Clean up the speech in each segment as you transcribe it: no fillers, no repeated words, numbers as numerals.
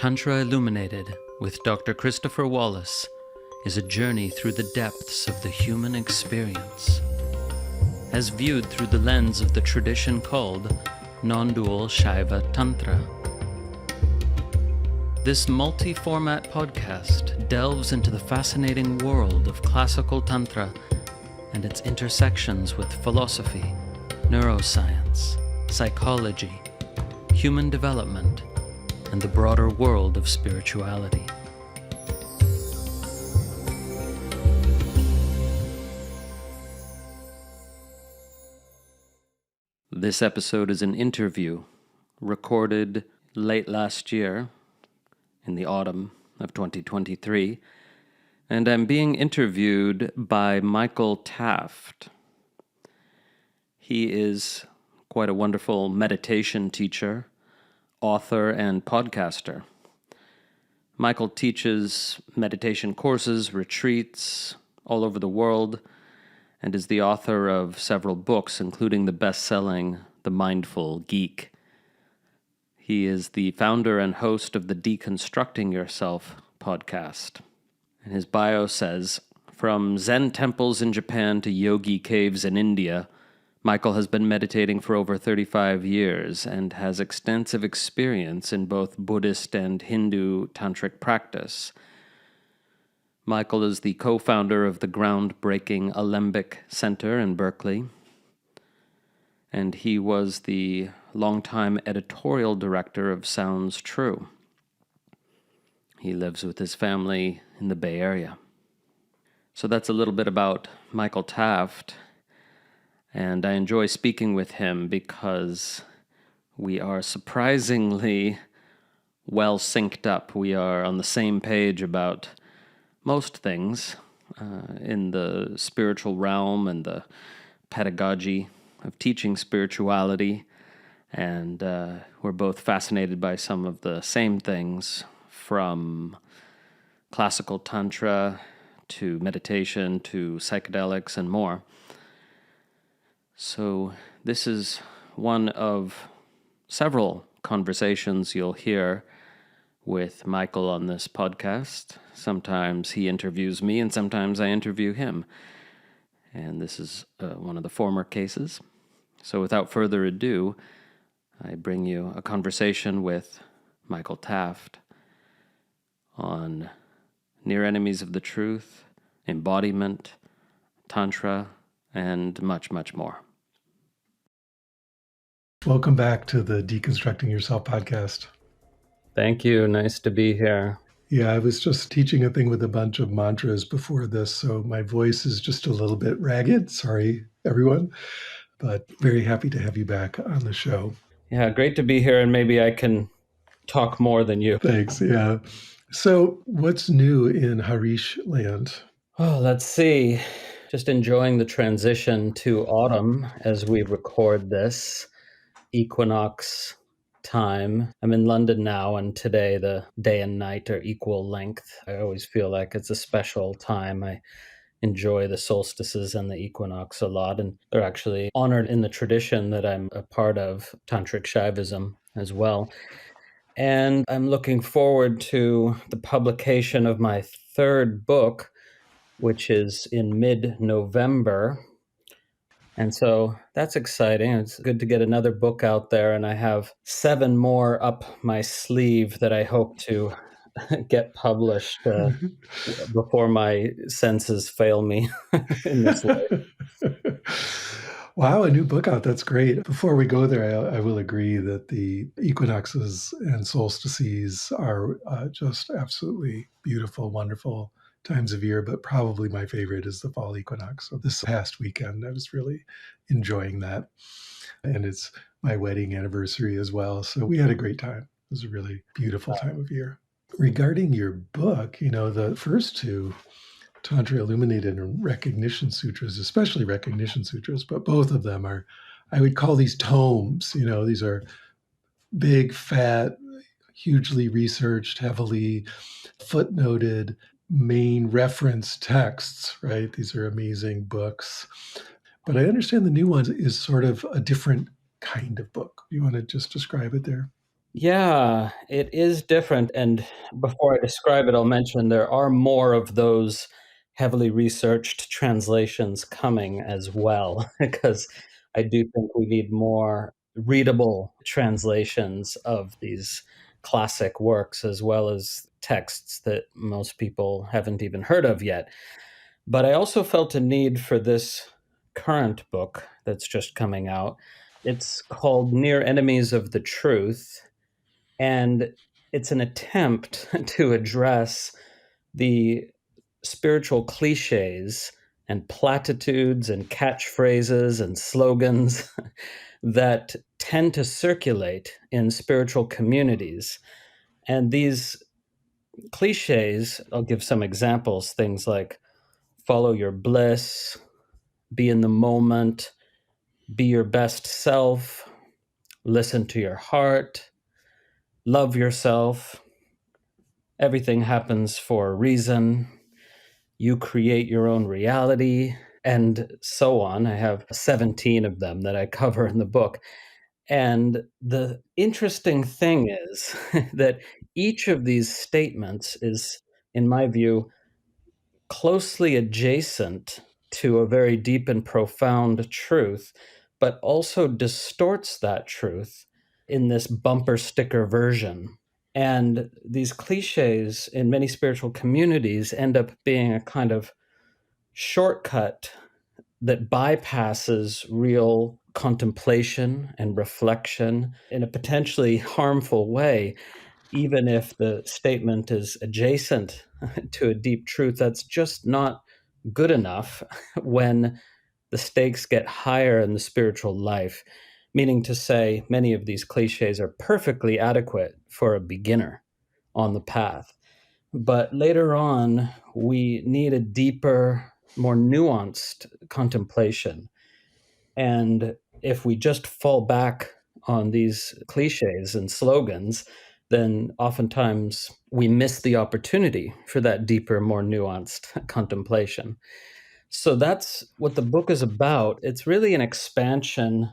Tantra Illuminated with Dr. Christopher Wallace is a journey through the depths of the human experience, as viewed through the lens of the tradition called Non-dual Shaiva Tantra. This multi-format podcast delves into the fascinating world of classical Tantra and its intersections with philosophy, neuroscience, psychology, human development, and the broader world of spirituality. This episode is an interview recorded late last year, in the autumn of 2023, and I'm being interviewed by Michael Taft. He is quite a wonderful meditation teacher, author, and podcaster. Michael teaches meditation courses, retreats all over the world, and is the author of several books, including the best-selling The Mindful Geek. He is the founder and host of the Deconstructing Yourself podcast. And his bio says, from Zen temples in Japan to yogi caves in India, Michael has been meditating for over 35 years and has extensive experience in both Buddhist and Hindu tantric practice. Michael is the co-founder of the groundbreaking Alembic Center in Berkeley, and he was the longtime editorial director of Sounds True. He lives with his family in the Bay Area. So that's a little bit about Michael Taft. And I enjoy speaking with him because we are surprisingly well synced up. We are on the same page about most things in the spiritual realm and the pedagogy of teaching spirituality. And we're both fascinated by some of the same things, from classical tantra to meditation to psychedelics and more. So this is one of several conversations you'll hear with Michael on this podcast. Sometimes he interviews me and sometimes I interview him. And this is one of the former cases. So without further ado, I bring you a conversation with Michael Taft on near enemies of the truth, embodiment, tantra, and much, much more. Welcome back to the Deconstructing Yourself podcast. Thank you. Nice to be here. Yeah, I was just teaching a thing with a bunch of mantras before this, so my voice is just a little bit ragged. Sorry, everyone, but very happy to have you back on the show. Yeah, great to be here, and maybe I can talk more than you. Thanks, yeah. So what's new in Harish land? Oh, let's see. Just enjoying the transition to autumn as we record this. Equinox time. I'm in London now, and today the day and night are equal length. I always feel like it's a special time. I enjoy the solstices and the equinox a lot, and they're actually honored in the tradition that I'm a part of, Tantric Shaivism as well. And I'm looking forward to the publication of my third book, which is in mid-November. And so that's exciting. It's good to get another book out there, and I have 7 more up my sleeve that I hope to get published before my senses fail me in this life. Wow, a new book out. That's great. Before we go there, I will agree that the equinoxes and solstices are just absolutely beautiful, wonderful times of year, but probably my favorite is the fall equinox. So this past weekend, I was really enjoying that. And it's my wedding anniversary as well. So we had a great time. It was a really beautiful time of year. Regarding your book, the first two, Tantra Illuminated and Recognition Sutras, especially Recognition Sutras, but both of them are, I would call these tomes. These are big, fat, hugely researched, heavily footnoted, main reference texts, right? These are amazing books. But I understand the new one is sort of a different kind of book. You want to just describe it there? Yeah, it is different. And before I describe it, I'll mention there are more of those heavily researched translations coming as well, because I do think we need more readable translations of these classic works, as well as texts that most people haven't even heard of yet. But I also felt a need for this current book that's just coming out. It's called Near Enemies of the Truth, and it's an attempt to address the spiritual cliches and platitudes and catchphrases and slogans that tend to circulate in spiritual communities. And these cliches, I'll give some examples, things like follow your bliss, be in the moment, be your best self, listen to your heart, love yourself, everything happens for a reason, you create your own reality, and so on. I have 17 of them that I cover in the book. And the interesting thing is that each of these statements is, in my view, closely adjacent to a very deep and profound truth, but also distorts that truth in this bumper sticker version. And these cliches in many spiritual communities end up being a kind of shortcut that bypasses real contemplation and reflection in a potentially harmful way, even if the statement is adjacent to a deep truth. That's just not good enough when the stakes get higher in the spiritual life. Meaning to say, many of these cliches are perfectly adequate for a beginner on the path. But later on, we need a deeper, more nuanced contemplation. And if we just fall back on these cliches and slogans, then oftentimes we miss the opportunity for that deeper, more nuanced contemplation. So that's what the book is about. It's really an expansion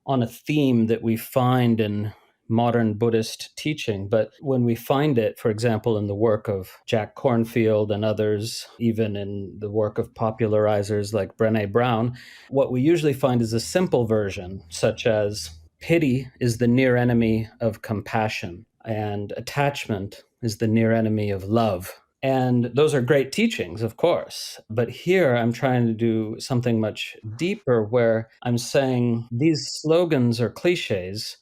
on a theme that we find in modern Buddhist teaching. But when we find it, for example, in the work of Jack Kornfield and others, even in the work of popularizers like Brené Brown, what we usually find is a simple version, such as pity is the near enemy of compassion, and attachment is the near enemy of love. And those are great teachings, of course. But here I'm trying to do something much deeper where I'm saying these slogans or cliches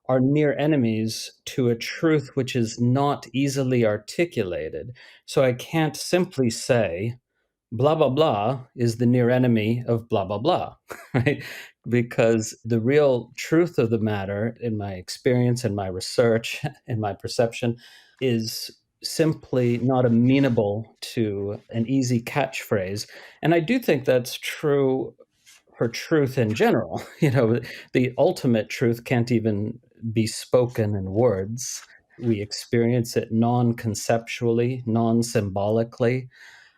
are near enemies to a truth which is not easily articulated. So I can't simply say, blah, blah, blah is the near enemy of blah, blah, blah, right? Because the real truth of the matter, in my experience, in my research, in my perception, is simply not amenable to an easy catchphrase. And I do think that's true for truth in general. The ultimate truth can't even be spoken in words. We experience it non conceptually, non symbolically,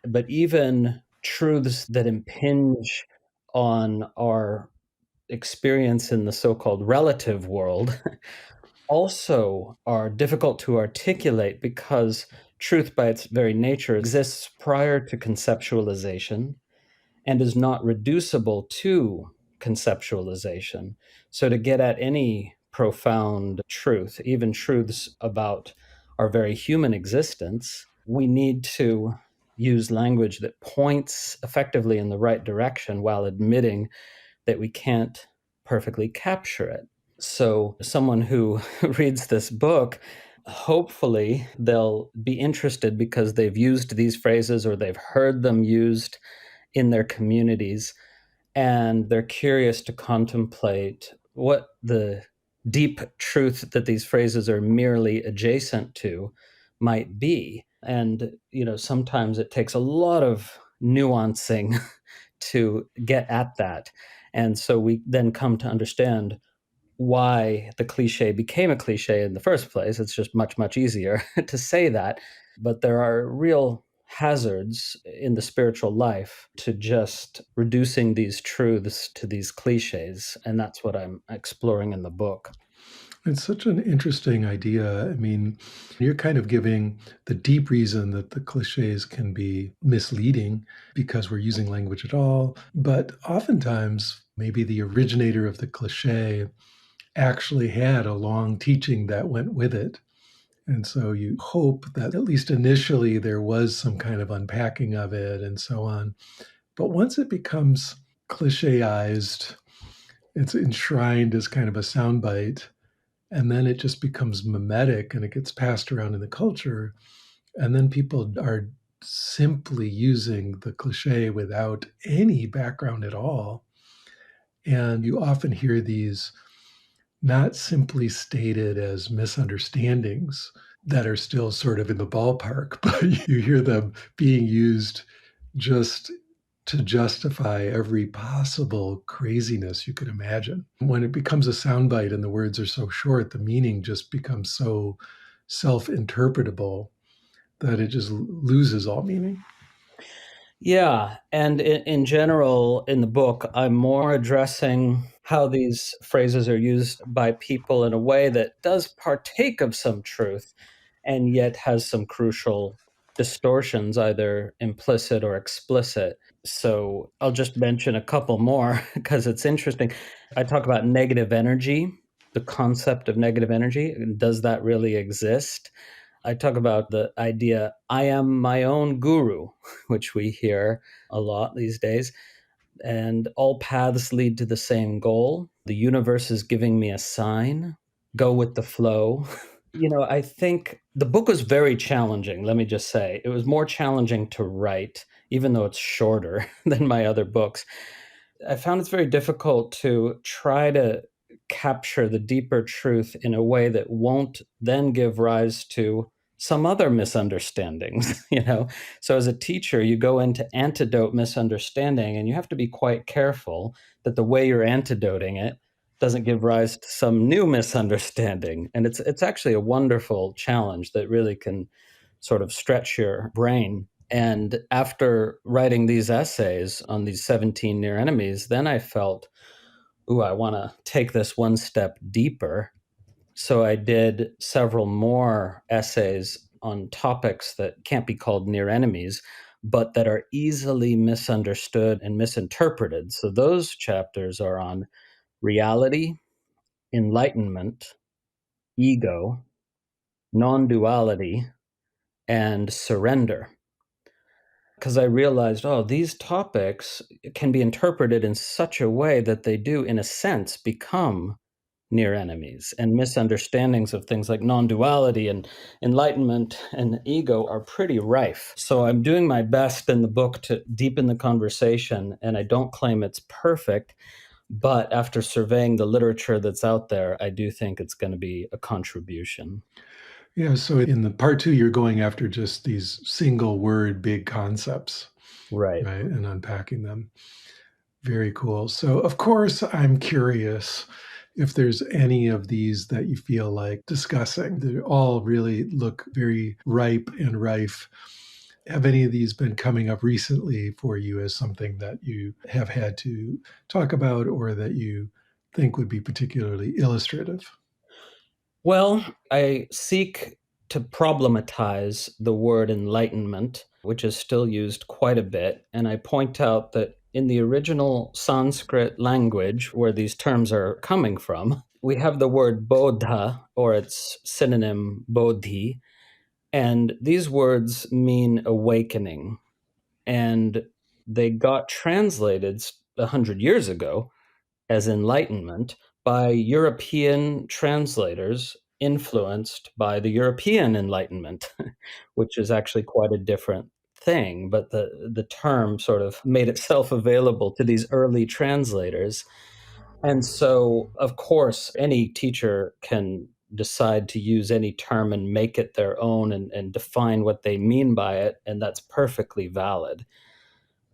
but even truths that impinge on our experience in the so-called relative world also are difficult to articulate because truth by its very nature exists prior to conceptualization and is not reducible to conceptualization. So, to get at any profound truth, even truths about our very human existence, we need to use language that points effectively in the right direction while admitting that we can't perfectly capture it. So, someone who reads this book, hopefully they'll be interested because they've used these phrases or they've heard them used in their communities, and they're curious to contemplate what the deep truth that these phrases are merely adjacent to might be. And sometimes it takes a lot of nuancing to get at that. And so we then come to understand why the cliche became a cliche in the first place. It's just much, much easier to say that. But there are real hazards in the spiritual life to just reducing these truths to these cliches. And that's what I'm exploring in the book. It's such an interesting idea. I mean, you're kind of giving the deep reason that the cliches can be misleading because we're using language at all. But oftentimes, maybe the originator of the cliche actually had a long teaching that went with it. And so you hope that at least initially there was some kind of unpacking of it and so on. But once it becomes clicheized, it's enshrined as kind of a soundbite, and then it just becomes mimetic and it gets passed around in the culture. And then people are simply using the cliche without any background at all. And you often hear these not simply stated as misunderstandings that are still sort of in the ballpark, but you hear them being used just to justify every possible craziness you could imagine. When it becomes a soundbite and the words are so short, the meaning just becomes so self interpretable that it just loses all meaning. Yeah. And in general, in the book, I'm more addressing how these phrases are used by people in a way that does partake of some truth and yet has some crucial distortions, either implicit or explicit. So I'll just mention a couple more because it's interesting. I talk about negative energy, the concept of negative energy. Does that really exist? I talk about the idea, I am my own guru, which we hear a lot these days. And all paths lead to the same goal. The universe is giving me a sign. Go with the flow. I think the book was very challenging, let me just say. It was more challenging to write, even though it's shorter than my other books. I found it's very difficult to try to capture the deeper truth in a way that won't then give rise to some other misunderstandings, So as a teacher, you go into antidote misunderstanding and you have to be quite careful that the way you're antidoting it doesn't give rise to some new misunderstanding. And it's actually a wonderful challenge that really can sort of stretch your brain. And after writing these essays on these 17 near enemies, then I felt, ooh, I want to take this one step deeper. So I did several more essays on topics that can't be called near enemies, but that are easily misunderstood and misinterpreted. So those chapters are on reality, enlightenment, ego, non duality, and surrender. Because I realized, oh, these topics can be interpreted in such a way that they do, in a sense, become near enemies, and misunderstandings of things like non-duality and enlightenment and ego are pretty rife. So I'm doing my best in the book to deepen the conversation, and I don't claim it's perfect, but after surveying the literature that's out there, I do think it's going to be a contribution. Yeah, so in the part two, you're going after just these single word big concepts, Right. right? And unpacking them. Very cool. So, of course, I'm curious if there's any of these that you feel like discussing. They all really look very ripe and rife. Have any of these been coming up recently for you as something that you have had to talk about or that you think would be particularly illustrative? Well, I seek to problematize the word enlightenment, which is still used quite a bit. And I point out that in the original Sanskrit language, where these terms are coming from, we have the word bodha, or its synonym bodhi. And these words mean awakening. And they got translated 100 years ago as enlightenment by European translators influenced by the European Enlightenment, which is actually quite a different thing. But the term sort of made itself available to these early translators. And so, of course, any teacher can decide to use any term and make it their own and define what they mean by it. And that's perfectly valid.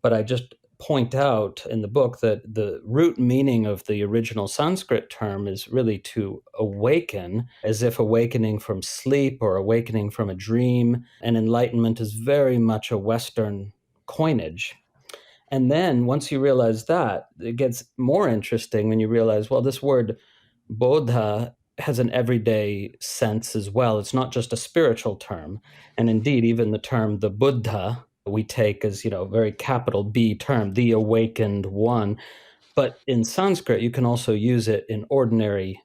But I just point out in the book that the root meaning of the original Sanskrit term is really to awaken, as if awakening from sleep or awakening from a dream. And enlightenment is very much a Western coinage. And then once you realize that, it gets more interesting when you realize, well, this word bodha has an everyday sense as well. It's not just a spiritual term. And indeed, even the term the Buddha we take as, a very capital B term, the awakened one. But in Sanskrit, you can also use it in ordinary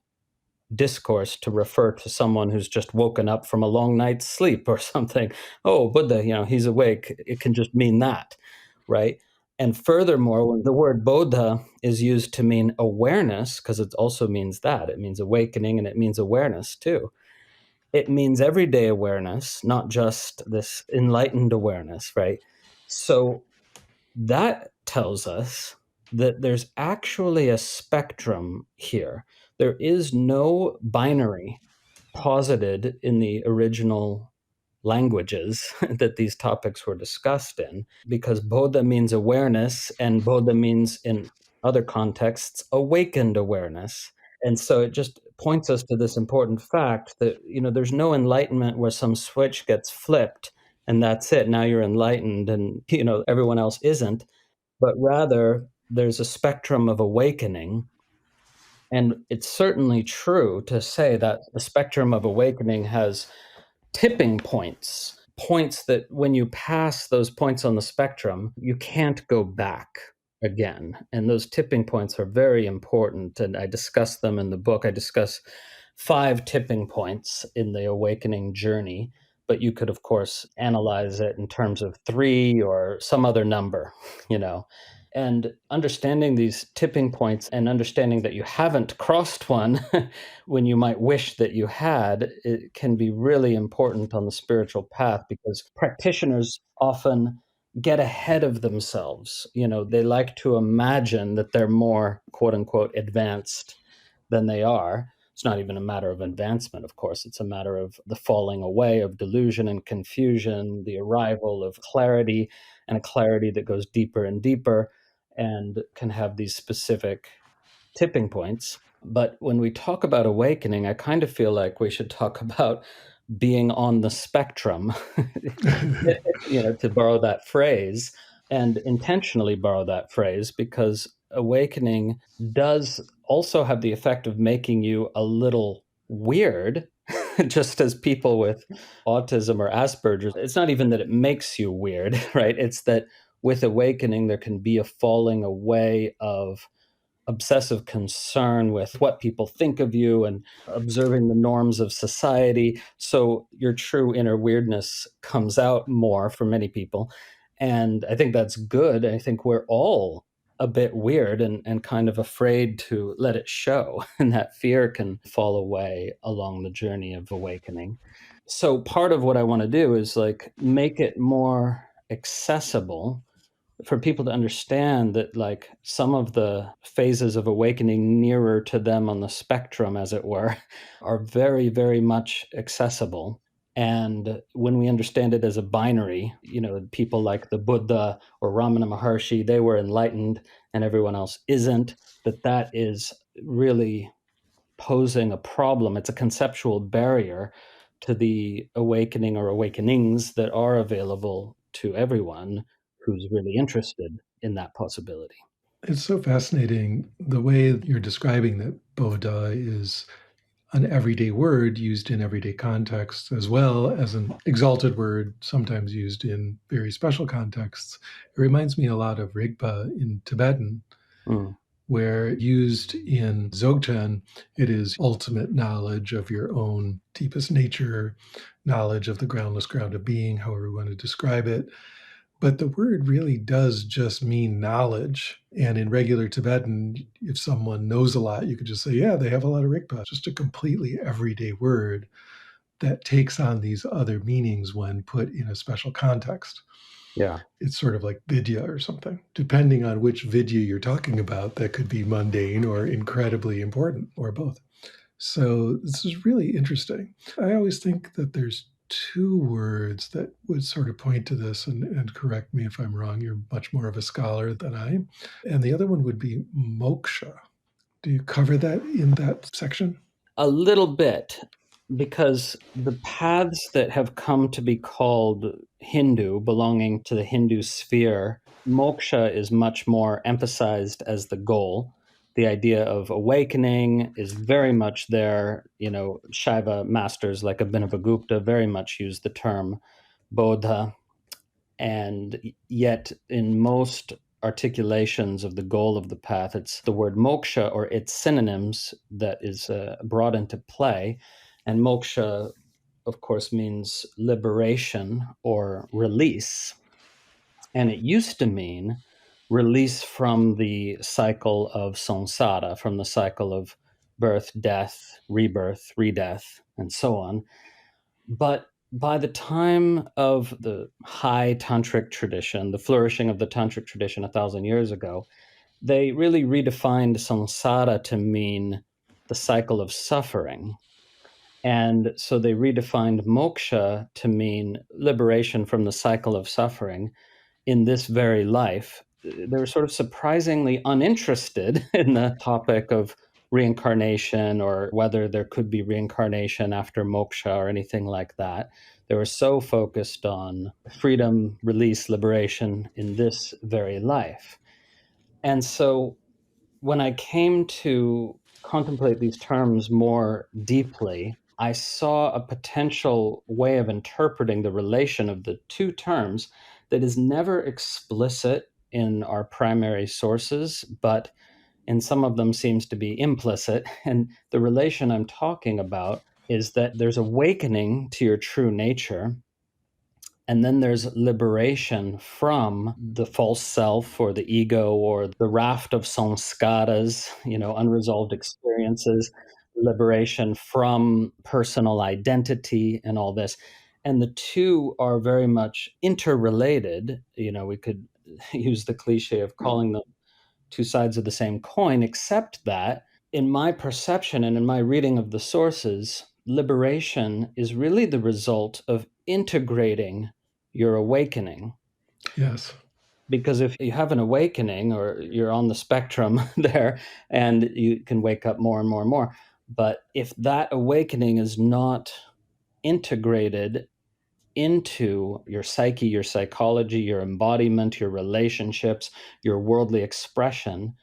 discourse to refer to someone who's just woken up from a long night's sleep or something. Oh, Buddha, he's awake. It can just mean that, right? And furthermore, when the word Bodha is used to mean awareness, because it also means that, it means awakening and it means awareness too. It means everyday awareness, not just this enlightened awareness, right? So that tells us that there's actually a spectrum here. There is no binary posited in the original languages that these topics were discussed in, because Bodha means awareness, and Bodha means, in other contexts, awakened awareness. And so it just points us to this important fact that, there's no enlightenment where some switch gets flipped and that's it. Now you're enlightened and, everyone else isn't. But rather, there's a spectrum of awakening. And it's certainly true to say that the spectrum of awakening has tipping points, points that when you pass those points on the spectrum, you can't go back again. And those tipping points are very important. And I discuss them in the book. I discuss 5 tipping points in the awakening journey. But you could, of course, analyze it in terms of 3 or some other number, you know. And understanding these tipping points and understanding that you haven't crossed one when you might wish that you had, it can be really important on the spiritual path, because practitioners often get ahead of themselves. They like to imagine that they're more, quote unquote, advanced than they are. It's not even a matter of advancement, of course. It's a matter of the falling away of delusion and confusion, the arrival of clarity, and a clarity that goes deeper and deeper and can have these specific tipping points. But when we talk about awakening, I kind of feel like we should talk about being on the spectrum, to borrow that phrase, and intentionally borrow that phrase, because awakening does also have the effect of making you a little weird, just as people with autism or Asperger's. It's not even that it makes you weird, right? It's that with awakening, there can be a falling away of obsessive concern with what people think of you and observing the norms of society. So your true inner weirdness comes out more for many people. And I think that's good. I think we're all a bit weird and kind of afraid to let it show. And that fear can fall away along the journey of awakening. So part of what I want to do is make it more accessible for people to understand that some of the phases of awakening nearer to them on the spectrum, as it were, are very, very much accessible. And when we understand it as a binary, people like the Buddha or Ramana Maharshi, they were enlightened and everyone else isn't, that is really posing a problem. It's a conceptual barrier to the awakening or awakenings that are available to everyone who's really interested in that possibility. It's so fascinating the way you're describing that Bodha is an everyday word used in everyday contexts, as well as an exalted word sometimes used in very special contexts. It reminds me a lot of Rigpa in Tibetan, where used in Dzogchen, it is ultimate knowledge of your own deepest nature, knowledge of the groundless ground of being, however you want to describe it. But the word really does just mean knowledge. And in regular Tibetan, if someone knows a lot, you could just say, yeah, they have a lot of Rigpa. Just a completely everyday word that takes on these other meanings when put in a special context. Yeah. It's sort of like Vidya or something. Depending on which Vidya you're talking about, that could be mundane or incredibly important, or both. So this is really interesting. I always think that there's 2 words that would sort of point to this, and correct me if I'm wrong. You're much more of a scholar than I am. And the other one would be moksha. Do you cover that in that section? A little bit, because the paths that have come to be called Hindu, belonging to the Hindu sphere, moksha is much more emphasized as the goal. The idea of awakening is very much there. Shaiva masters like Abhinavagupta very much use the term bodha, and yet in most articulations of the goal of the path, it's the word moksha or its synonyms that is brought into play. And moksha, of course, means liberation or release. And it used to mean release from the cycle of samsara, from the cycle of birth, death, rebirth, redeath, and so on. But by the time of the high tantric tradition, the flourishing of the tantric tradition 1,000 years ago, they really redefined samsara to mean the cycle of suffering. And so they redefined moksha to mean liberation from the cycle of suffering in this very life. They were sort of surprisingly uninterested in the topic of reincarnation or whether there could be reincarnation after moksha or anything like that. They were so focused on freedom, release, liberation in this very life. And so when I came to contemplate these terms more deeply, I saw a potential way of interpreting the relation of the two terms that is never explicit in our primary sources, but in some of them seems to be implicit. And the relation I'm talking about is that there's awakening to your true nature, and then there's liberation from the false self or the ego or the raft of samskaras, unresolved experiences, liberation from personal identity and all this. And the two are very much interrelated. We could use the cliche of calling them two sides of the same coin, except that in my perception and in my reading of the sources, liberation is really the result of integrating your awakening. Yes. Because if you have an awakening or you're on the spectrum there and you can wake up more and more and more, but if that awakening is not integrated into your psyche, your psychology, your embodiment, your relationships, your worldly expression,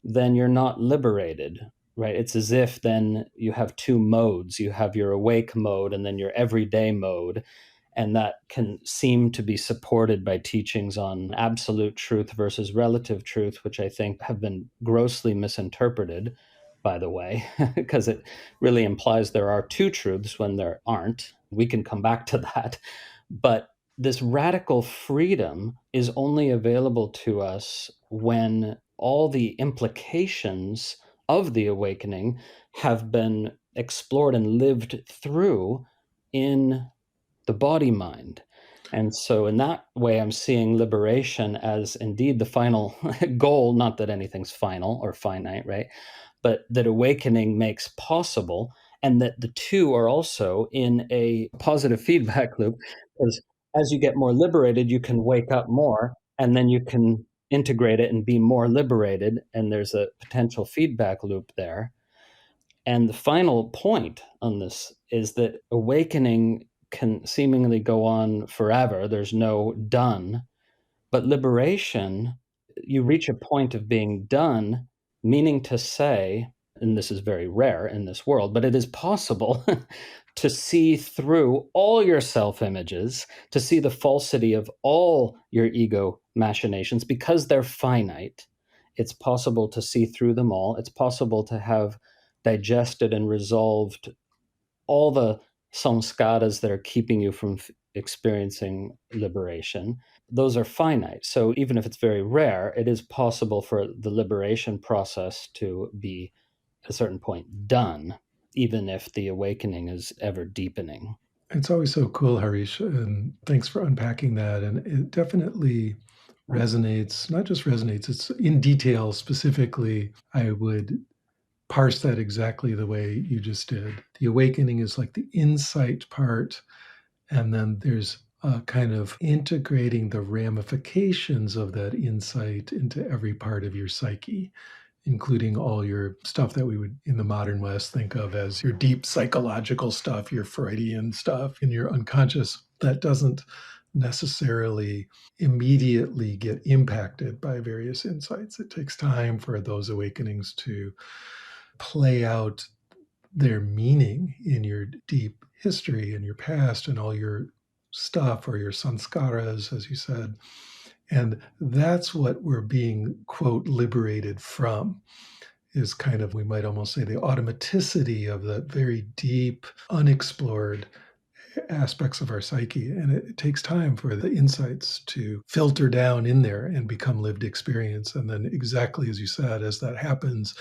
then you're not liberated, right? It's as if then you have two modes. You have your awake mode and then your everyday mode. And that can seem to be supported by teachings on absolute truth versus relative truth, which I think have been grossly misinterpreted, by the way, because it really implies there are two truths when there aren't. We can come back to that. But this radical freedom is only available to us when all the implications of the awakening have been explored and lived through in the body mind. And so, in that way, I'm seeing liberation as indeed the final goal, not that anything's final or finite, right? But that awakening makes possible, and that the two are also in a positive feedback loop. Because as you get more liberated, you can wake up more, and then you can integrate it and be more liberated. And there's a potential feedback loop there. And the final point on this is that awakening can seemingly go on forever. There's no done. But liberation, you reach a point of being done, meaning to say, and this is very rare in this world, but it is possible to see through all your self images, to see the falsity of all your ego machinations because they're finite. It's possible to see through them all. It's possible to have digested and resolved all the samskaras that are keeping you from experiencing liberation. Those are finite. So even if it's very rare, it is possible for the liberation process to be at a certain point done, even if the awakening is ever deepening. It's always so cool, Harish, and thanks for unpacking that. And it definitely resonates, not just resonates, it's in detail specifically. I would parse that exactly the way you just did. The awakening is like the insight part, and then there's kind of integrating the ramifications of that insight into every part of your psyche, including all your stuff that we would in the modern West think of as your deep psychological stuff, your Freudian stuff, and your unconscious that doesn't necessarily immediately get impacted by various insights. It takes time for those awakenings to play out their meaning in your deep history and your past and all your stuff or your samskaras, as you said. And that's what we're being, quote, liberated from, is kind of, we might almost say, the automaticity of the very deep, unexplored aspects of our psyche. And it takes time for the insights to filter down in there and become lived experience. And then, exactly as you said, as that happens,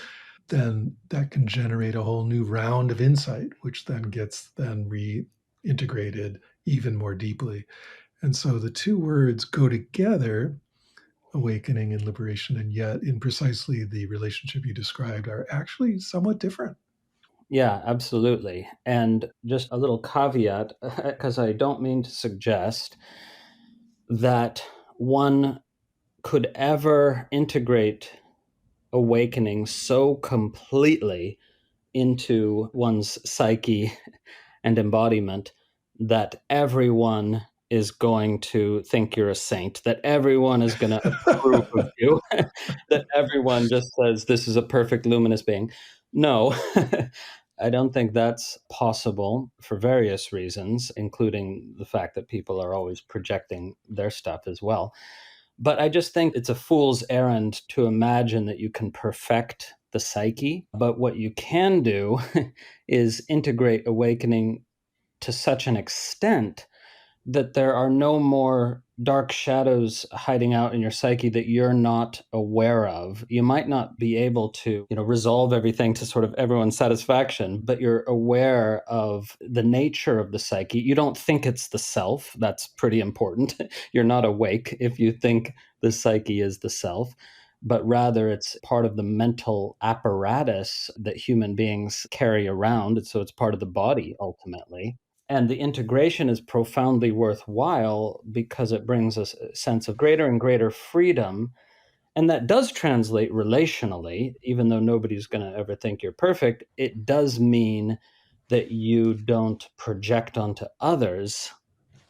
then that can generate a whole new round of insight, which then gets then reintegrated even more deeply. And so the two words go together, awakening and liberation, and yet in precisely the relationship you described are actually somewhat different. Yeah, absolutely. And just a little caveat, because I don't mean to suggest that one could ever integrate awakening so completely into one's psyche and embodiment that everyone is going to think you're a saint, that everyone is going to approve of you, that everyone just says, this is a perfect luminous being. No, I don't think that's possible for various reasons, including the fact that people are always projecting their stuff as well. But I just think it's a fool's errand to imagine that you can perfect the psyche. But what you can do is integrate awakening to such an extent that there are no more dark shadows hiding out in your psyche that you're not aware of. You might not be able to, resolve everything to sort of everyone's satisfaction, but you're aware of the nature of the psyche. You don't think it's the self. That's pretty important. You're not awake if you think the psyche is the self, but rather it's part of the mental apparatus that human beings carry around. So it's part of the body ultimately. And the integration is profoundly worthwhile because it brings us a sense of greater and greater freedom. And that does translate relationally, even though nobody's going to ever think you're perfect. It does mean that you don't project onto others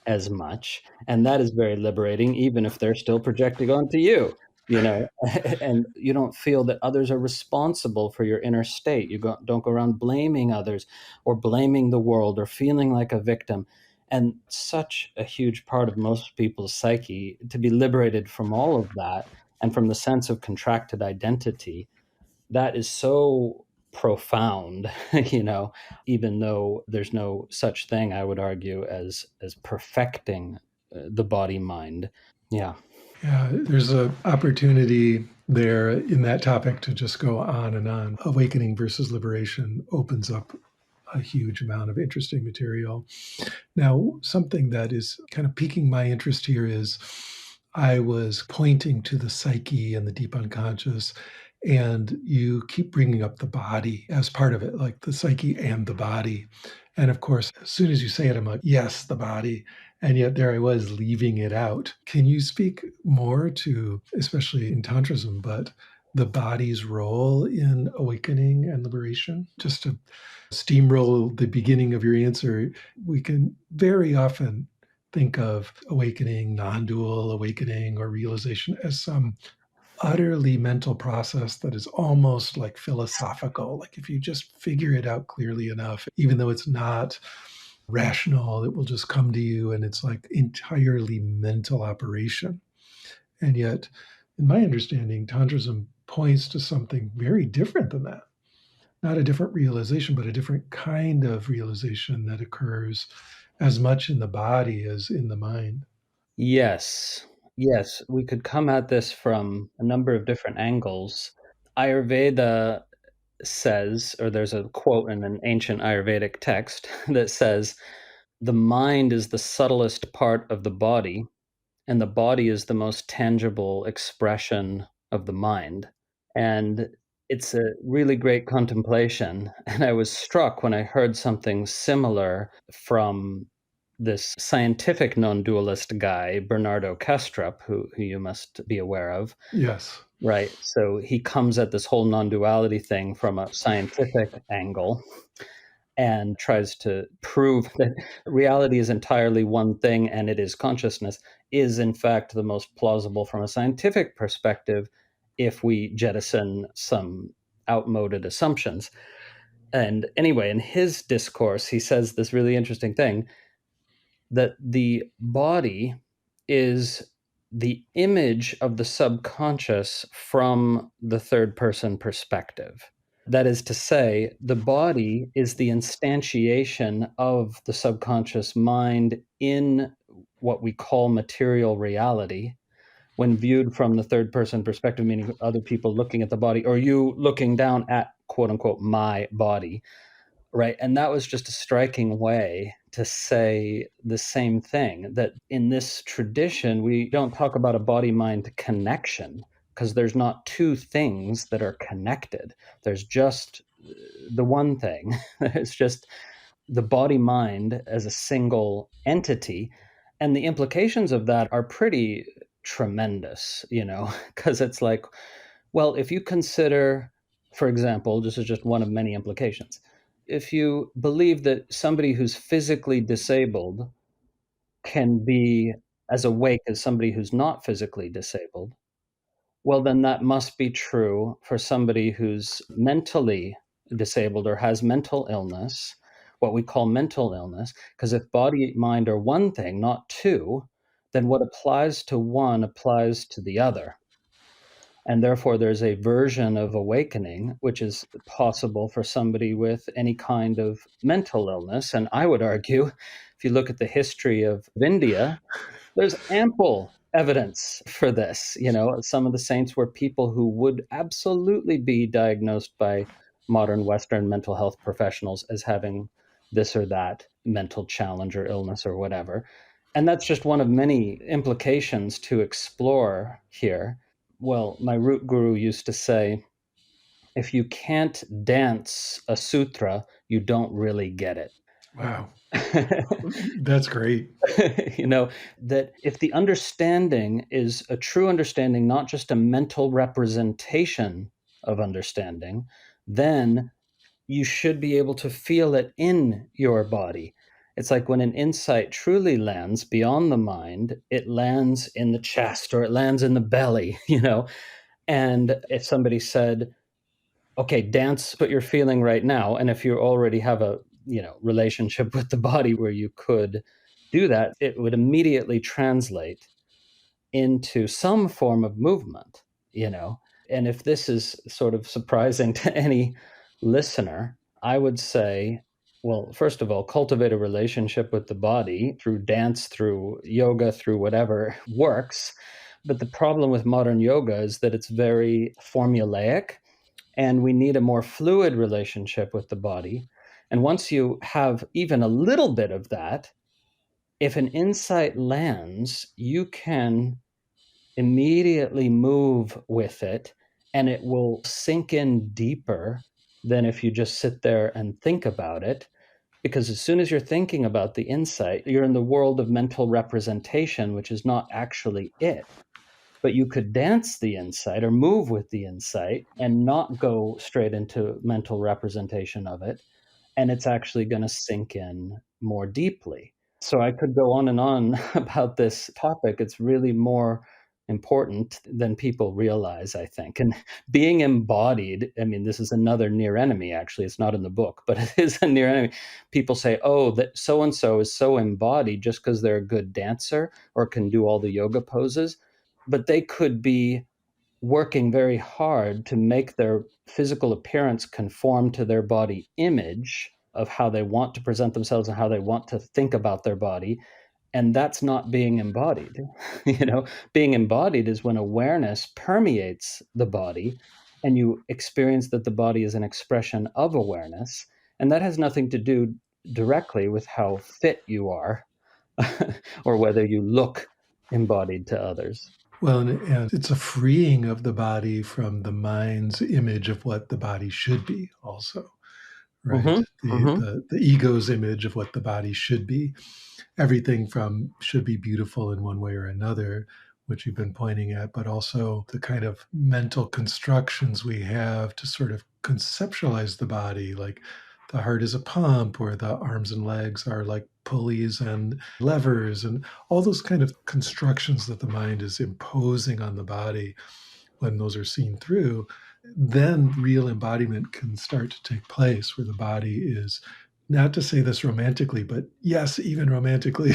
as much. And that is very liberating, even if they're still projecting onto you, and you don't feel that others are responsible for your inner state. Don't go around blaming others or blaming the world or feeling like a victim. And such a huge part of most people's psyche to be liberated from all of that and from the sense of contracted identity, that is so profound, even though there's no such thing, I would argue, as perfecting the body mind. Yeah. Yeah, there's an opportunity there in that topic to just go on and on. Awakening versus liberation opens up a huge amount of interesting material. Now, something that is kind of piquing my interest here is I was pointing to the psyche and the deep unconscious, and you keep bringing up the body as part of it, like the psyche and the body. And of course, as soon as you say it, I'm like, yes, the body. And yet there I was leaving it out. Can you speak more to, especially in Tantrism, but the body's role in awakening and liberation? Just to steamroll the beginning of your answer, we can very often think of awakening, non dual awakening, or realization as some utterly mental process that is almost like philosophical. Like if you just figure it out clearly enough, even though it's not rational, it will just come to you and it's like entirely mental operation. And yet, in my understanding, Tantrism points to something very different than that. Not a different realization, but a different kind of realization that occurs as much in the body as in the mind. Yes. Yes. We could come at this from a number of different angles. Ayurveda says, or there's a quote in an ancient Ayurvedic text that says, the mind is the subtlest part of the body, and the body is the most tangible expression of the mind. And it's a really great contemplation. And I was struck when I heard something similar from this scientific non dualist guy, Bernardo Kastrup, who you must be aware of. Yes. Right. So he comes at this whole non duality thing from a scientific angle. and tries to prove that reality is entirely one thing and it is consciousness, is in fact the most plausible from a scientific perspective if we jettison some outmoded assumptions. And anyway, in his discourse, he says this really interesting thing, that the body is the image of the subconscious from the third person perspective. That is to say, the body is the instantiation of the subconscious mind in what we call material reality when viewed from the third person perspective, meaning other people looking at the body or you looking down at quote unquote my body. Right. And that was just a striking way to say the same thing, that in this tradition, we don't talk about a body mind connection because there's not two things that are connected. There's just the one thing. It's just the body mind as a single entity. And the implications of that are pretty tremendous, because it's like, well, if you consider, for example, this is just one of many implications. If you believe that somebody who's physically disabled can be as awake as somebody who's not physically disabled, well, then that must be true for somebody who's mentally disabled or has mental illness, what we call mental illness. Because if body, mind are one thing, not two, then what applies to one applies to the other. And therefore, there's a version of awakening which is possible for somebody with any kind of mental illness. And I would argue, if you look at the history of India, there's ample evidence for this. Some of the saints were people who would absolutely be diagnosed by modern Western mental health professionals as having this or that mental challenge or illness or whatever. And that's just one of many implications to explore here. Well, my root guru used to say, if you can't dance a sutra, you don't really get it. Wow. That's great. That if the understanding is a true understanding, not just a mental representation of understanding, then you should be able to feel it in your body. It's like when an insight truly lands beyond the mind, it lands in the chest or it lands in the belly, And if somebody said, okay, dance what you're feeling right now, and if you already have a relationship with the body where you could do that, it would immediately translate into some form of movement, And if this is sort of surprising to any listener, I would say, well, first of all, cultivate a relationship with the body through dance, through yoga, through whatever works. But the problem with modern yoga is that it's very formulaic, and we need a more fluid relationship with the body. And once you have even a little bit of that, if an insight lands, you can immediately move with it, and it will sink in deeper than if you just sit there and think about it. Because as soon as you're thinking about the insight, you're in the world of mental representation, which is not actually it. But you could dance the insight or move with the insight and not go straight into mental representation of it. And it's actually going to sink in more deeply. So I could go on and on about this topic. It's really more important than people realize, I think. And being embodied, I mean, this is another near enemy, actually. It's not in the book, but it is a near enemy. People say, oh, that so and so is so embodied just because they're a good dancer or can do all the yoga poses. But they could be working very hard to make their physical appearance conform to their body image of how they want to present themselves and how they want to think about their body. And that's not being embodied. Being embodied is when awareness permeates the body and you experience that the body is an expression of awareness. And that has nothing to do directly with how fit you are or whether you look embodied to others. Well, and it's a freeing of the body from the mind's image of what the body should be, also, right? Mm-hmm, mm-hmm. The ego's image of what the body should be. Everything from should be beautiful in one way or another, which you've been pointing at, but also the kind of mental constructions we have to sort of conceptualize the body, like the heart is a pump, or the arms and legs are like pulleys and levers, and all those kind of constructions that the mind is imposing on the body. When those are seen through, then real embodiment can start to take place, where the body is, not to say this romantically, but yes, even romantically,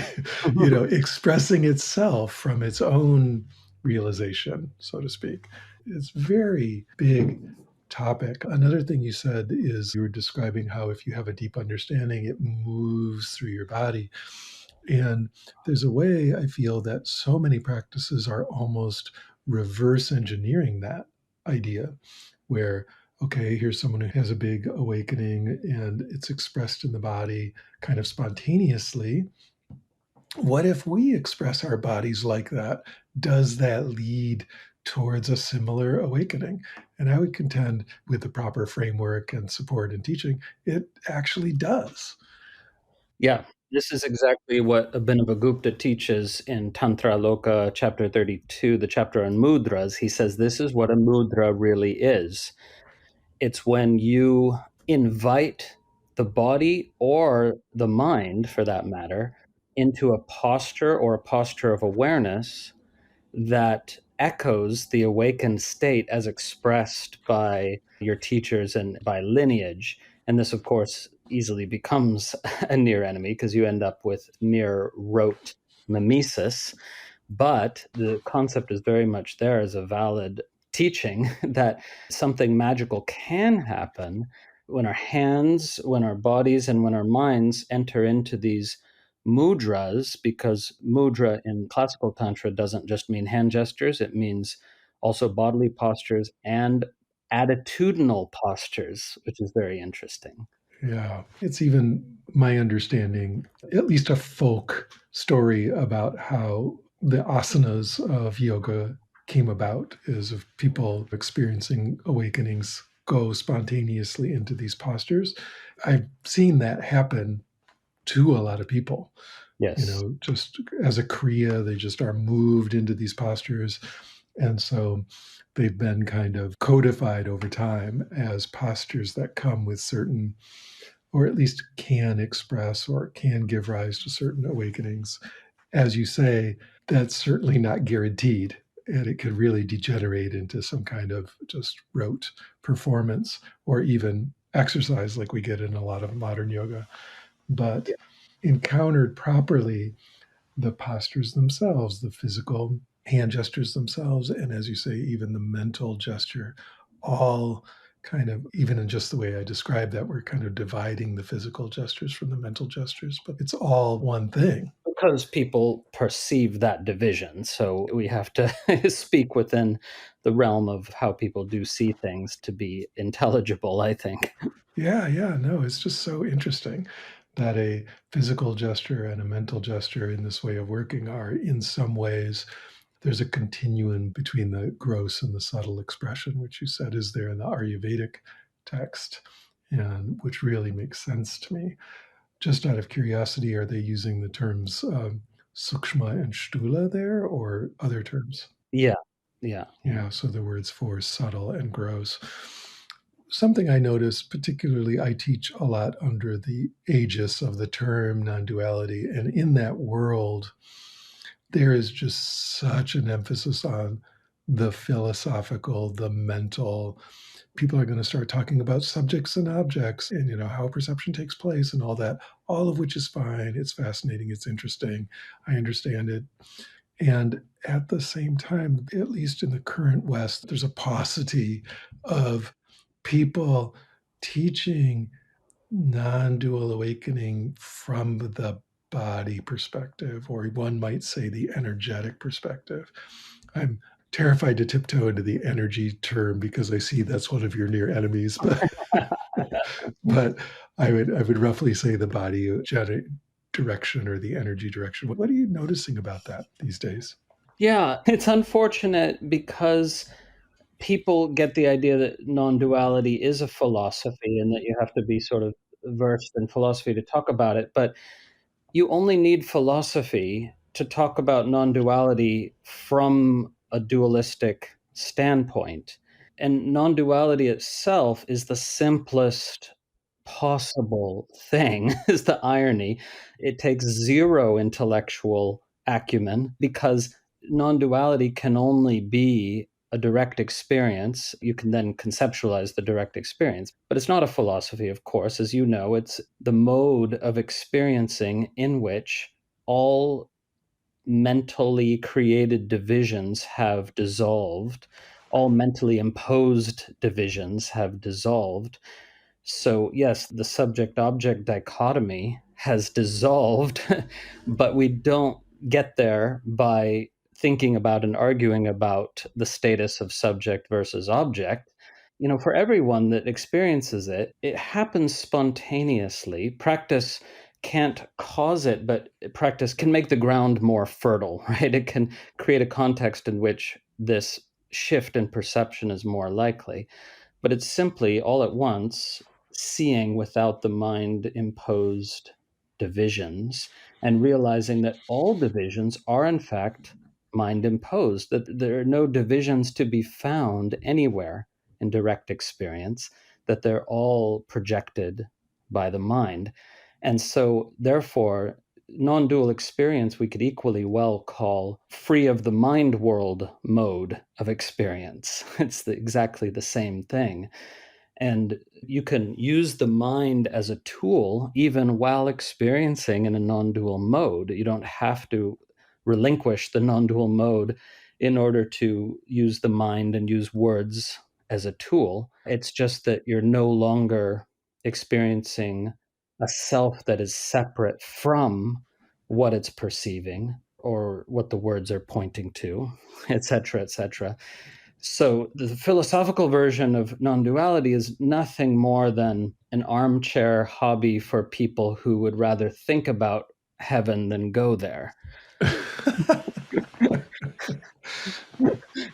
expressing itself from its own realization, so to speak. It's very big topic. Another thing you said is you were describing how if you have a deep understanding, it moves through your body. And there's a way I feel that so many practices are almost reverse engineering that idea, where, okay, here's someone who has a big awakening and it's expressed in the body kind of spontaneously. What if we express our bodies like that? Does that lead towards a similar awakening? And I would contend, with the proper framework and support and teaching, it actually does. Yeah, this is exactly what Abhinavagupta teaches in Tantra Loka, chapter 32, the chapter on mudras. He says this is what a mudra really is. It's when you invite the body or the mind, for that matter, into a posture or a posture of awareness that echoes the awakened state as expressed by your teachers and by lineage. And this, of course, easily becomes a near enemy because you end up with mere rote mimesis. But the concept is very much there as a valid teaching that something magical can happen when our hands, when our bodies, and when our minds enter into these mudras, because mudra in classical tantra doesn't just mean hand gestures, it means also bodily postures and attitudinal postures, which is very interesting. Yeah, it's even my understanding, at least a folk story about how the asanas of yoga came about, is of people experiencing awakenings go spontaneously into these postures. I've seen that happen to a lot of people, Yes. just as a kriya, they just are moved into these postures. And so they've been kind of codified over time as postures that come with certain, or at least can express or can give rise to certain awakenings. As you say, that's certainly not guaranteed. And it could really degenerate into some kind of just rote performance or even exercise like we get in a lot of modern yoga. But encountered properly, the postures themselves, the physical hand gestures themselves, and as you say, even the mental gesture, all kind of, even in just the way I described that, we're kind of dividing the physical gestures from the mental gestures, but it's all one thing. Because people perceive that division. So we have to speak within the realm of how people do see things to be intelligible, I think. Yeah, yeah, no, it's just so interesting that a physical gesture and a mental gesture in this way of working are, in some ways, there's a continuum between the gross and the subtle expression, which you said is there in the Ayurvedic text, and which really makes sense to me. Just out of curiosity, are they using the terms sukshma and sthula there, or other terms? Yeah, yeah, yeah. Yeah, so the words for subtle and gross. Something I notice, particularly, I teach a lot under the aegis of the term non duality. And in that world, there is just such an emphasis on the philosophical, the mental. People are going to start talking about subjects and objects and, how perception takes place and all that, all of which is fine. It's fascinating. It's interesting. I understand it. And at the same time, at least in the current West, there's a paucity of people teaching non-dual awakening from the body perspective, or one might say the energetic perspective. I'm terrified to tiptoe into the energy term because I see that's one of your near enemies, but but I would roughly say the body direction or the energy direction. What are you noticing about that these days? Yeah, it's unfortunate because people get the idea that non-duality is a philosophy and that you have to be sort of versed in philosophy to talk about it. But you only need philosophy to talk about non-duality from a dualistic standpoint. And non-duality itself is the simplest possible thing is the irony. It takes zero intellectual acumen because non-duality can only be a direct experience. You can then conceptualize the direct experience, but it's not a philosophy, of course. As you know, it's the mode of experiencing in which all mentally created divisions have dissolved, all mentally imposed divisions have dissolved. So, yes, the subject object dichotomy has dissolved, but we don't get there by thinking about and arguing about the status of subject versus object. For everyone that experiences it, it happens spontaneously. Practice can't cause it, but practice can make the ground more fertile, right? It can create a context in which this shift in perception is more likely. But it's simply all at once seeing without the mind imposed divisions and realizing that all divisions are, in fact, mind imposed, that there are no divisions to be found anywhere in direct experience, that they're all projected by the mind. And so, therefore, non dual experience we could equally well call free of the mind world mode of experience. It's exactly the same thing. And you can use the mind as a tool even while experiencing in a non dual mode. You don't have to relinquish the non dual mode in order to use the mind and use words as a tool. It's just that you're no longer experiencing a self that is separate from what it's perceiving or what the words are pointing to, etc., etc. So the philosophical version of non-duality is nothing more than an armchair hobby for people who would rather think about heaven than go there.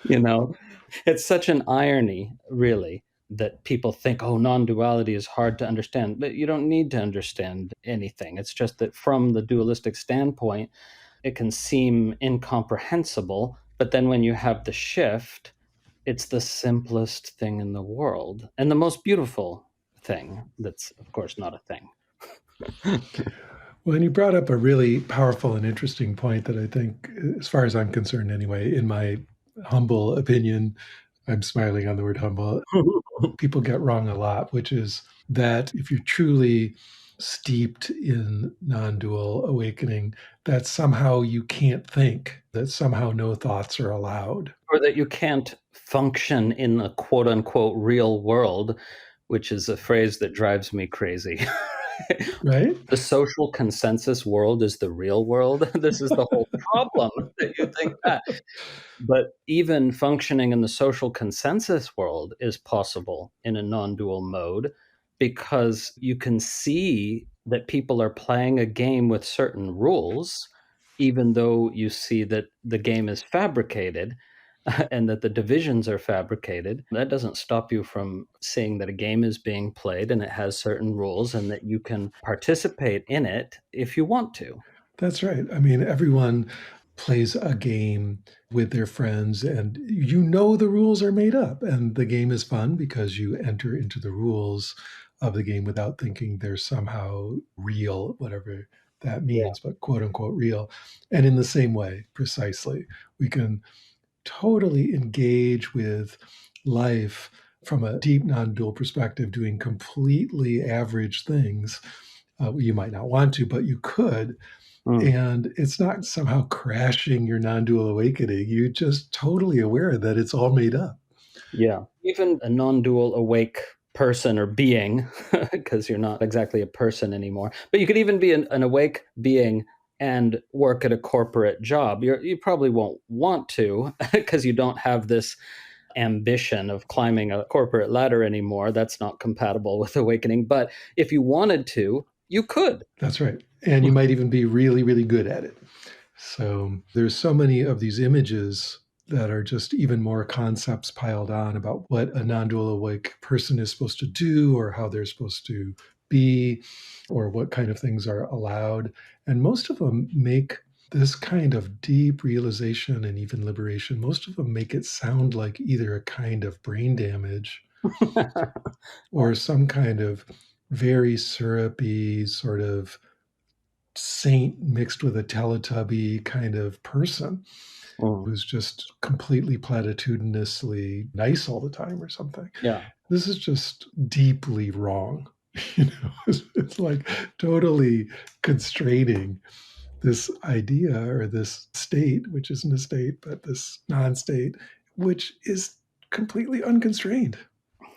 You know, it's such an irony, really, that people think, oh, non-duality is hard to understand. But you don't need to understand anything. It's just that from the dualistic standpoint, it can seem incomprehensible. But then when you have the shift, it's the simplest thing in the world and the most beautiful thing that's, of course, not a thing. Well, and you brought up a really powerful and interesting point that I think, as far as I'm concerned anyway, in my humble opinion, I'm smiling on the word humble, people get wrong a lot, which is that if you're truly steeped in non dual awakening, that somehow you can't think, that somehow no thoughts are allowed. Or that you can't function in a quote unquote real world, which is a phrase that drives me crazy. Right? The social consensus world is the real world. This is the whole problem that you think that. But even functioning in the social consensus world is possible in a non dual mode because you can see that people are playing a game with certain rules, even though you see that the game is fabricated and that the divisions are fabricated. That doesn't stop you from seeing that a game is being played and it has certain rules and that you can participate in it if you want to. That's right. I mean, everyone plays a game with their friends, and you know the rules are made up, and the game is fun because you enter into the rules of the game without thinking they're somehow real, whatever that Yeah. means, but quote unquote real. And in the same way, precisely, we can totally engage with life from a deep non dual perspective, doing completely average things. You might not want to, but you could, Mm. and it's not somehow crashing your non dual awakening. You're just totally aware that it's all made up. Yeah. Even a non dual awake person or being, because you're not exactly a person anymore, but you could even be an awake being and work at a corporate job. You probably won't want to because you don't have this ambition of climbing a corporate ladder anymore. That's not compatible with awakening. But if you wanted to, you could. That's right. And you might even be really, really good at it. So there's so many of these images that are just even more concepts piled on about what a non dual awake person is supposed to do or how they're supposed to be or what kind of things are allowed. And most of them make this kind of deep realization and even liberation, most of them make it sound like either a kind of brain damage or some kind of very syrupy, sort of saint mixed with a Teletubby kind of person Mm. who's just completely platitudinously nice all the time or something. Yeah. This is just deeply wrong. It's like totally constraining this idea or this state, which isn't a state, but this non state, which is completely unconstrained.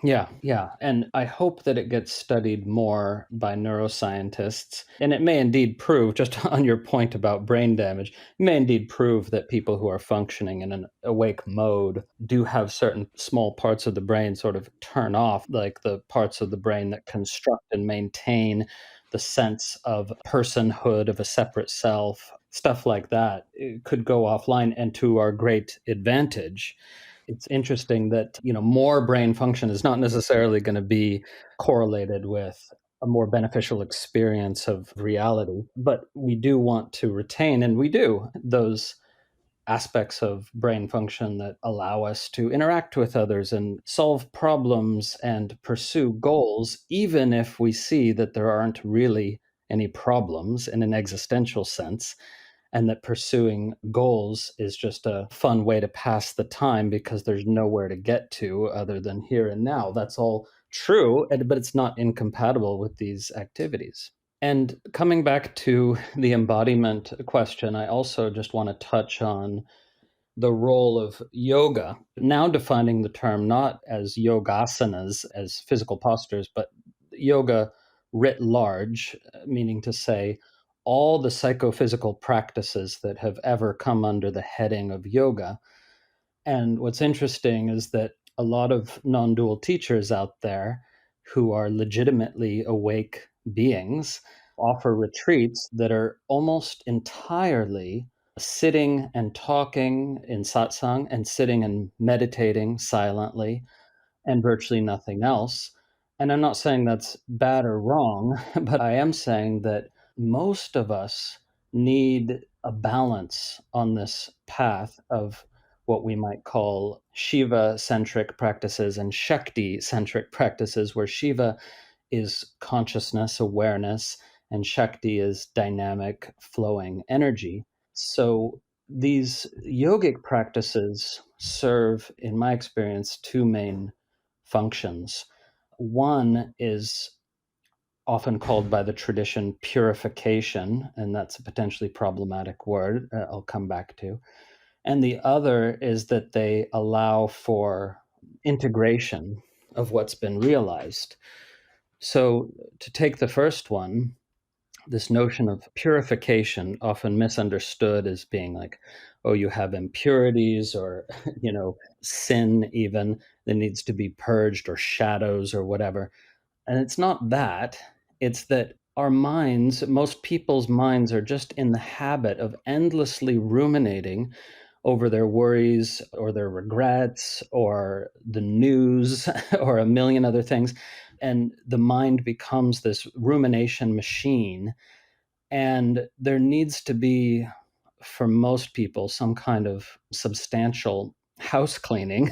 Yeah, yeah. And I hope that it gets studied more by neuroscientists. And it may indeed prove, just on your point about brain damage, it may indeed prove that people who are functioning in an awake mode do have certain small parts of the brain sort of turn off, like the parts of the brain that construct and maintain the sense of personhood, of a separate self, stuff like that. It could go offline and to our great advantage. It's interesting that, more brain function is not necessarily going to be correlated with a more beneficial experience of reality, but we do want to retain, and we do, those aspects of brain function that allow us to interact with others and solve problems and pursue goals, even if we see that there aren't really any problems in an existential sense, and that pursuing goals is just a fun way to pass the time because there's nowhere to get to other than here and now. That's all true, but it's not incompatible with these activities. And coming back to the embodiment question, I also just want to touch on the role of yoga, now defining the term not as yogasanas, as physical postures, but yoga writ large, meaning to say all the psychophysical practices that have ever come under the heading of yoga. And what's interesting is that a lot of non dual teachers out there who are legitimately awake beings offer retreats that are almost entirely sitting and talking in satsang and sitting and meditating silently and virtually nothing else. And I'm not saying that's bad or wrong, but I am saying that most of us need a balance on this path of what we might call Shiva centric practices and Shakti centric practices, where Shiva is consciousness, awareness, and Shakti is dynamic, flowing energy. So these yogic practices serve, in my experience, two main functions. One is often called by the tradition purification, and that's a potentially problematic word I'll come back to. And the other is that they allow for integration of what's been realized. So, to take the first one, this notion of purification, often misunderstood as being like, oh, you have impurities or, sin even that needs to be purged, or shadows or whatever. And it's not that, it's that our minds, most people's minds, are just in the habit of endlessly ruminating over their worries or their regrets or the news or a million other things. And the mind becomes this rumination machine. And there needs to be, for most people, some kind of substantial house cleaning.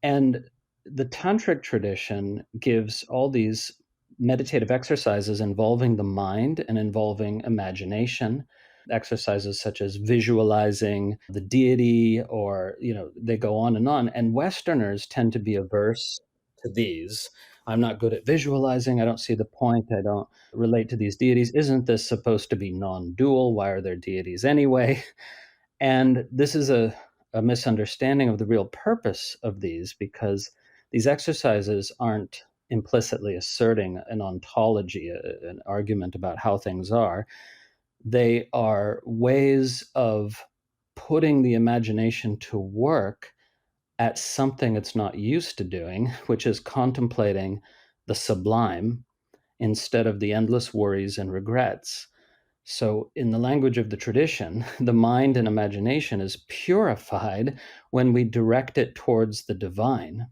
And the tantric tradition gives all these meditative exercises involving the mind and involving imagination, exercises such as visualizing the deity, or, they go on and on. And Westerners tend to be averse to these. I'm not good at visualizing. I don't see the point. I don't relate to these deities. Isn't this supposed to be non dual? Why are there deities anyway? And this is a misunderstanding of the real purpose of these, because these exercises aren't implicitly asserting an ontology, an argument about how things are. They are ways of putting the imagination to work at something it's not used to doing, which is contemplating the sublime instead of the endless worries and regrets. So, in the language of the tradition, the mind and imagination is purified when we direct it towards the divine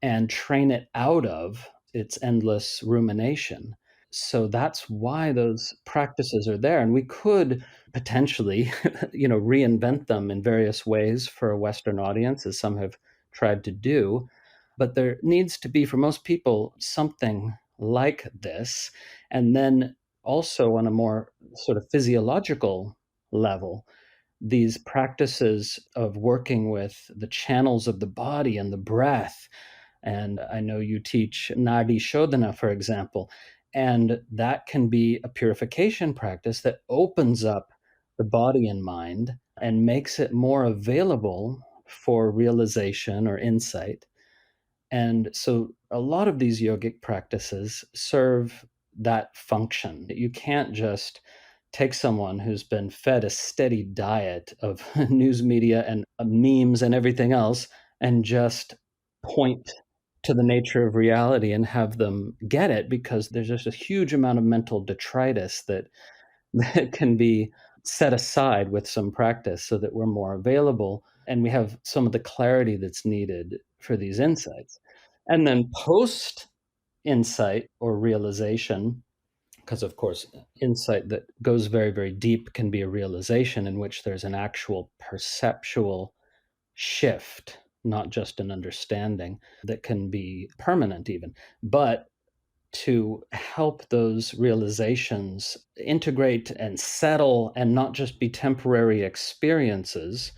and train it out of its endless rumination. So that's why those practices are there. And we could potentially, reinvent them in various ways for a Western audience, as some have tried to do. But there needs to be, for most people, something like this. And then also on a more sort of physiological level, these practices of working with the channels of the body and the breath. And I know you teach Nadi Shodhana, for example, and that can be a purification practice that opens up the body and mind and makes it more available for realization or insight. And so a lot of these yogic practices serve that function. You can't just take someone who's been fed a steady diet of news media and memes and everything else and just point to the nature of reality and have them get it, because there's just a huge amount of mental detritus that that can be set aside with some practice so that we're more available and we have some of the clarity that's needed for these insights. And then post insight or realization, because of course, insight that goes very, very deep can be a realization in which there's an actual perceptual shift, not just an understanding that can be permanent even. But to help those realizations integrate and settle and not just be temporary experiences,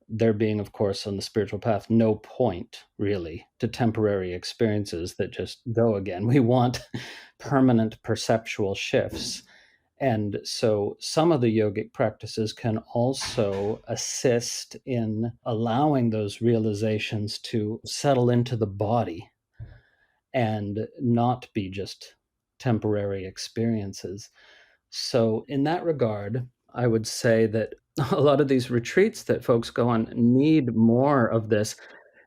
there being, of course, on the spiritual path, no point really to temporary experiences that just go again. We want permanent perceptual shifts. And so some of the yogic practices can also assist in allowing those realizations to settle into the body and not be just temporary experiences. So, in that regard, I would say that a lot of these retreats that folks go on need more of this,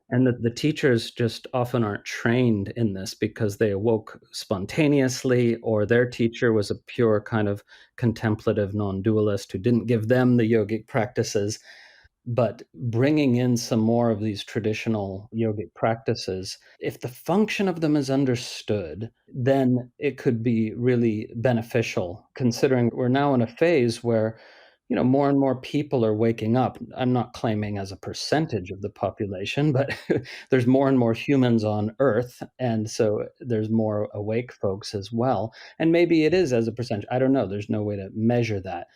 and that the teachers just often aren't trained in this because they awoke spontaneously, or their teacher was a pure kind of contemplative non-dualist who didn't give them the yogic practices. But bringing in some more of these traditional yogic practices, if the function of them is understood, then it could be really beneficial, considering we're now in a phase where, more and more people are waking up. I'm not claiming as a percentage of the population, but there's more and more humans on Earth. And so there's more awake folks as well. And maybe it is as a percentage. I don't know. There's no way to measure that.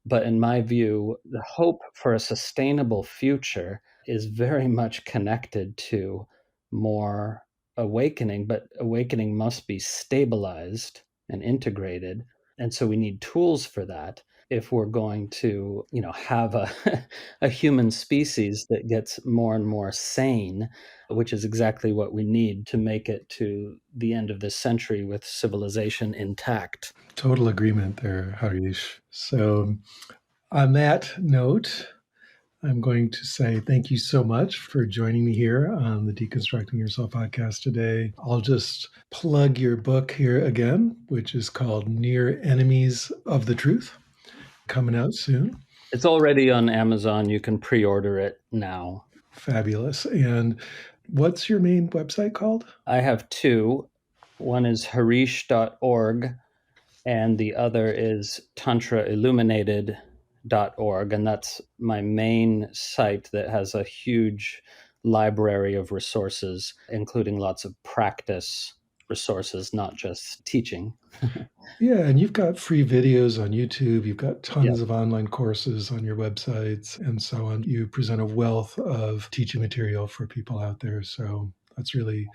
But in my view, the hope for a sustainable future is very much connected to more awakening, but awakening must be stabilized and integrated. And so we need tools for that if we're going to, have a, a human species that gets more and more sane, which is exactly what we need to make it to the end of this century with civilization intact. Total agreement there, Harish. So, on that note, I'm going to say thank you so much for joining me here on the Deconstructing Yourself podcast today. I'll just plug your book here again, which is called Near Enemies of the Truth, coming out soon. It's already on Amazon. You can pre-order it now. Fabulous. And what's your main website called? I have two. One is harish.org, and the other is tantrailluminated.org. And that's my main site that has a huge library of resources, including lots of practice resources, not just teaching. Yeah, and you've got free videos on YouTube. You've got tons of online courses on your websites and so on. You present a wealth of teaching material for people out there. So that's really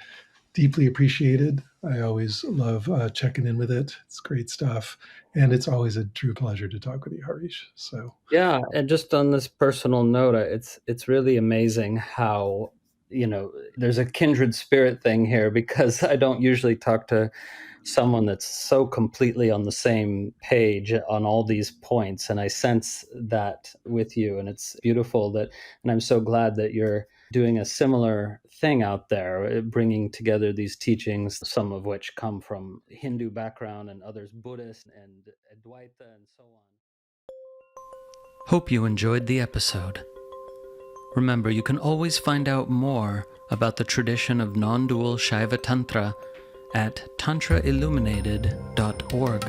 deeply appreciated. I always love checking in with it. It's great stuff. And it's always a true pleasure to talk with you, Harish. So yeah, and just on this personal note, it's really amazing how, there's a kindred spirit thing here, because I don't usually talk to someone that's so completely on the same page on all these points. And I sense that with you, and it's beautiful and I'm so glad that you're doing a similar thing out there, bringing together these teachings, some of which come from Hindu background and others Buddhist and Advaita and so on. Hope you enjoyed the episode. Remember, you can always find out more about the tradition of non-dual Shaiva Tantra at tantrailluminated.org,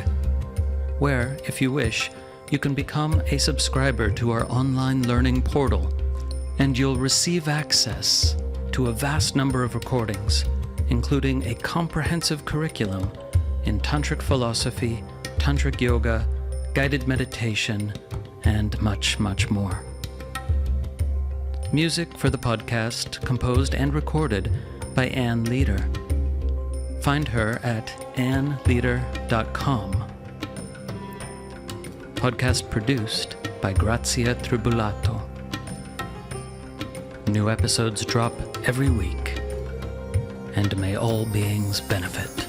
where, if you wish, you can become a subscriber to our online learning portal, and you'll receive access to a vast number of recordings, including a comprehensive curriculum in tantric philosophy, tantric yoga, guided meditation, and much, much more. Music for the podcast composed and recorded by Ann Leader. Find her at annleader.com. Podcast produced by Grazia Tribulato. New episodes drop every week, and may all beings benefit.